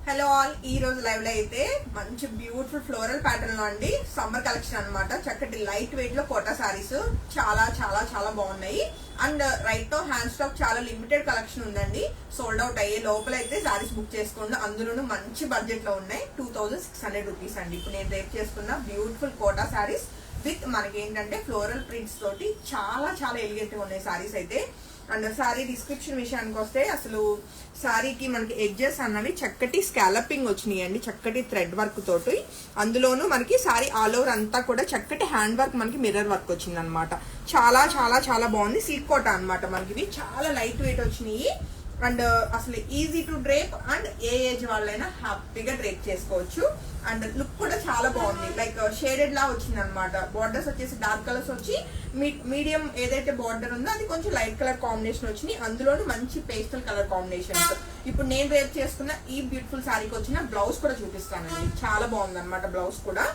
Hello all, ఈ రోజు live లో అయితే మంచి బ్యూటిఫుల్ ఫ్లోరల్ ప్యాటర్న్ లో అండి సమ్మర్ కలెక్షన్ అన్నమాట. చక్కటి లైట్ వెయిట్ లో కోటా సారీస్ చాలా చాలా చాలా బాగున్నాయి. అండ్ రైట్ తో హ్యాండ్ స్టాక్ చాలా లిమిటెడ్ కలెక్షన్ ఉందండి. సోల్డ్ అవుట్ అయ్యే లోపల అయితే సారీస్ బుక్ చేసుకోండి. అందులోనూ మంచి బడ్జెట్ లో ఉన్నాయి. 2600 రూపీస్ అండి. ఇప్పుడు నేను రేపు చేసుకున్న బ్యూటిఫుల్ కోటా సారీస్ విత్ మనకి ఏంటంటే ఫ్లోరల్ ప్రింట్స్ తోటి చాలా చాలా ఎలిగెంట్ గా ఉన్నాయి సారీస్ అయితే. అండ్ సారీ డిస్క్రిప్షన్ విషయానికి వస్తే అసలు సారీకి మనకి ఎడ్జెస్ అన్నవి చక్కటి స్కాలపింగ్ వచ్చినాయి అండి, చక్కటి థ్రెడ్ వర్క్ తోటి. అందులోనూ మనకి సారీ ఆల్ ఓవర్ అంతా కూడా చక్కటి హ్యాండ్ వర్క్, మనకి మిర్రర్ వర్క్ వచ్చింది అనమాట. చాలా చాలా చాలా బాగుంది. సిల్క్ కోట అనమాట. మనకి ఇవి చాలా లైట్ వెయిట్ వచ్చినాయి. అండ్ అసలు easy to drape and A age వాళ్ళైనా హ్యాపీగా డ్రేప్ చేసుకోవచ్చు. అండ్ లుక్ కూడా చాలా బాగుంది. లైక్ షేడెడ్ లా వచ్చింది అనమాట. బార్డర్స్ వచ్చేసి డార్క్ కలర్స్ వచ్చి మీడియం ఏదైతే బార్డర్ ఉందో అది కొంచెం లైట్ కలర్ కాంబినేషన్ వచ్చినాయి. అందులోనూ మంచి పేస్టల్ కలర్ కాంబినేషన్స్. ఇప్పుడు నేను రేపు చేసుకున్న ఈ బ్యూటిఫుల్ శారీకి వచ్చిన బ్లౌజ్ కూడా చూపిస్తానండి. చాలా బాగుంది అనమాట బ్లౌజ్ కూడా.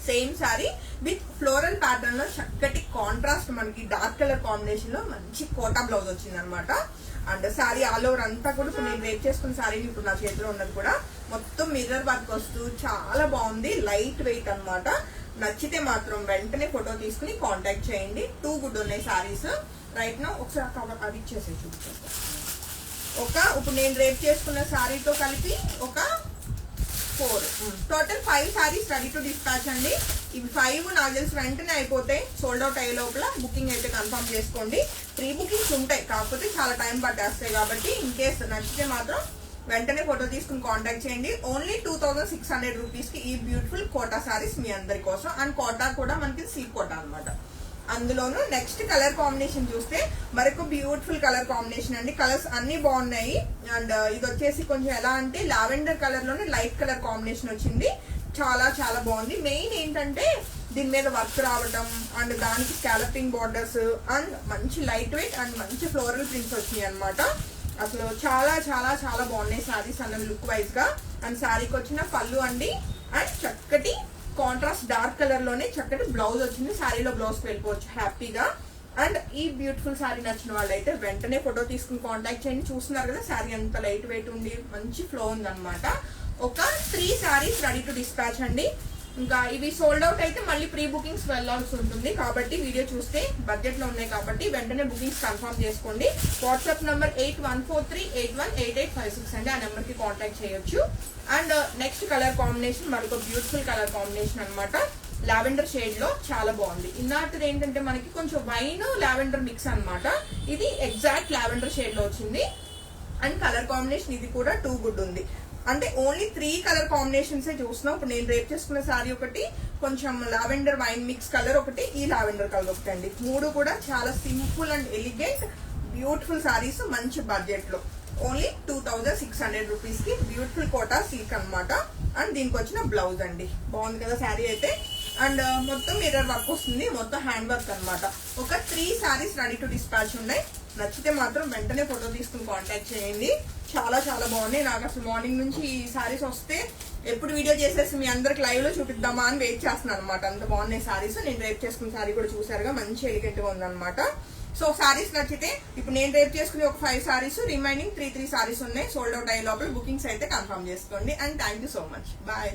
Same sorry with floral pattern లో చక్కటి కాంట్రాస్ట్ మనకి డార్క్ కలర్ కాంబినేషన్ లో మంచి కోటా బ్లౌజ్ వచ్చింది అనమాట. అండ్ సారీ ఆల్ ఓవర్ అంతా కూడా ఇప్పుడు నేను రేప్ చేసుకున్న సారీని ఇప్పుడు నా చేతిలో ఉన్నది కూడా మొత్తం మిర్రర్ వర్క్ వస్తూ చాలా బాగుంది. లైట్ వెయిట్ అనమాట. నచ్చితే మాత్రం వెంటనే ఫోటో తీసుకుని కాంటాక్ట్ చేయండి. 2 గుడ్ ఉన్నాయి సారీస్. రైట్ నో ఒకసారి అది ఇచ్చేసి చూపిస్తాను. ఇప్పుడు నేను రేప్ చేసుకున్న సారీతో కలిపి ఒక 4 total 5 saris ready to dispatch అండి. ఇవి 5 నాకు తెలిసి వెంటనే అయిపోతాయి. సోల్డ్ అవుట్ అయ్యే లోపల బుకింగ్ అయితే కన్ఫర్మ్ చేసుకోండి. ప్రీ బుకింగ్స్ ఉంటాయి, కాకపోతే చాలా టైం పట్టేస్తాయి. కాబట్టి ఇన్ కేస్ నచ్చితే మాత్రం వెంటనే ఫోటో తీసుకుని కాంటాక్ట్ చేయండి. ఓన్లీ 2600 రూపీస్ కి ఈ బ్యూటిఫుల్ కోటా సారీస్ మీ అందరి కోసం. అండ్ కోటా కూడా మనకి సిల్క్ కోటా అనమాట. అందులోనూ నెక్స్ట్ కలర్ కాంబినేషన్ చూస్తే మరొక బ్యూటిఫుల్ కలర్ కాంబినేషన్ అండి. కలర్స్ అన్ని బాగున్నాయి. అండ్ ఇది వచ్చేసి కొంచెం ఎలా అంటే లావెండర్ కలర్ లోనే లైట్ కలర్ కాంబినేషన్ వచ్చింది. చాలా చాలా బాగుంది. మెయిన్ ఏంటంటే దీని మీద వర్క్ రావడం అండ్ దానికి స్కాలపింగ్ బార్డర్స్ అండ్ మంచి లైట్ వెయిట్ అండ్ మంచి ఫ్లోరల్ ప్రింట్స్ వచ్చినాయి అనమాట. అసలు చాలా చాలా చాలా బాగున్నాయి సారీస్ అన్నది లుక్ వైజ్ గా. అండ్ సారీకి వచ్చిన పళ్ళు అండి. అండ్ చక్కటి కాంట్రాస్ట్ డార్క్ కలర్ లోనే చక్కటి బ్లౌజ్ వచ్చింది. శారీలో బ్లౌజ్ వెళ్ళిపోవచ్చు హ్యాపీగా. అండ్ ఈ బ్యూటిఫుల్ శారీ నచ్చిన వాళ్ళైతే వెంటనే ఫోటో తీసుకుని కాంటాక్ట్ చేయండి. చూస్తున్నారు కదా శారీ అంత లైట్ వెయిట్ ఉండి మంచి ఫ్లో ఉంది అనమాట. ఒక 3 సారీస్ రెడీ టు డిస్పాచ్ అండి. ఇంకా ఇవి సోల్డ్ అవుట్ అయితే మళ్ళీ ప్రీ బుకింగ్స్ వెళ్ళాల్సి ఉంటుంది. కాబట్టి వీడియో చూస్తే బడ్జెట్ లో ఉన్నాయి కాబట్టి వెంటనే బుకింగ్స్ కన్ఫర్మ్ చేసుకోండి. వాట్సాప్ నంబర్ 8143818856 అండి. ఆ నెంబర్ కి కాంటాక్ట్ చేయొచ్చు. అండ్ నెక్స్ట్ కలర్ కాంబినేషన్ మరొక బ్యూటిఫుల్ కలర్ కాంబినేషన్ అనమాట. లావెండర్ షేడ్ లో చాలా బాగుంది. ఇన్నాటిది ఏంటంటే మనకి కొంచెం వైన్ లావెండర్ మిక్స్ అనమాట. ఇది ఎగ్జాక్ట్ లావెండర్ షేడ్ లో వచ్చింది. అండ్ కలర్ కాంబినేషన్ ఇది కూడా 2 గుడ్ ఉంది. అంటే ఓన్లీ 3 కలర్ కాంబినేషన్స్ చూస్తున్నాం. ఇప్పుడు నేను రేప్ చేసుకున్న సారీ ఒకటి, కొంచెం లావెండర్ వైన్ మిక్స్ కలర్ ఒకటి, ఈ లావెండర్ కలర్ ఒకటి అండి. 3 కూడా చాలా simple and elegant beautiful saris మంచి బడ్జెట్ లో. ఓన్లీ 2600 రూపీస్ కి బ్యూటిఫుల్ కోటా సిల్క్ అనమాట. అండ్ దీనికి వచ్చిన బ్లౌజ్ అండి. బాగుంది కదా శారీ అయితే. అండ్ మొత్తం మిర్రర్ వర్క్ వస్తుంది, మొత్తం హ్యాండ్ వర్క్ అనమాట. ఒక 3 సారీస్ రెడీ టు డిస్పాచ్ ఉన్నాయి. నచ్చితే మాత్రం వెంటనే ఫోటో తీసుకుని కాంటాక్ట్ చేయండి. చాలా చాలా బాగున్నాయి. నాకు అసలు మార్నింగ్ నుంచి ఈ సారీస్ వస్తే ఎప్పుడు వీడియో చేసేసి మీ అందరికి లైవ్ లో చూపిద్దామా అని వెయిట్ చేస్తున్నాను అనమాట. అంత బాగున్నాయి సారీస్. నేను రేప్ చేసుకున్న సారీ కూడా చూసారుగా, మంచి ఎలిగెంట్ గా ఉందన్నమాట. సో సారీస్ నచ్చితే ఇప్పుడు నేను రేప్ చేసుకుని ఒక 5 సారీస్, రిమైనింగ్ 3 సారీస్ ఉన్నాయి. సోల్డ్ అవుట్ అయ్యే లోపల బుకింగ్స్ అయితే కన్ఫర్మ్ చేసుకోండి. And thank you so much. Bye.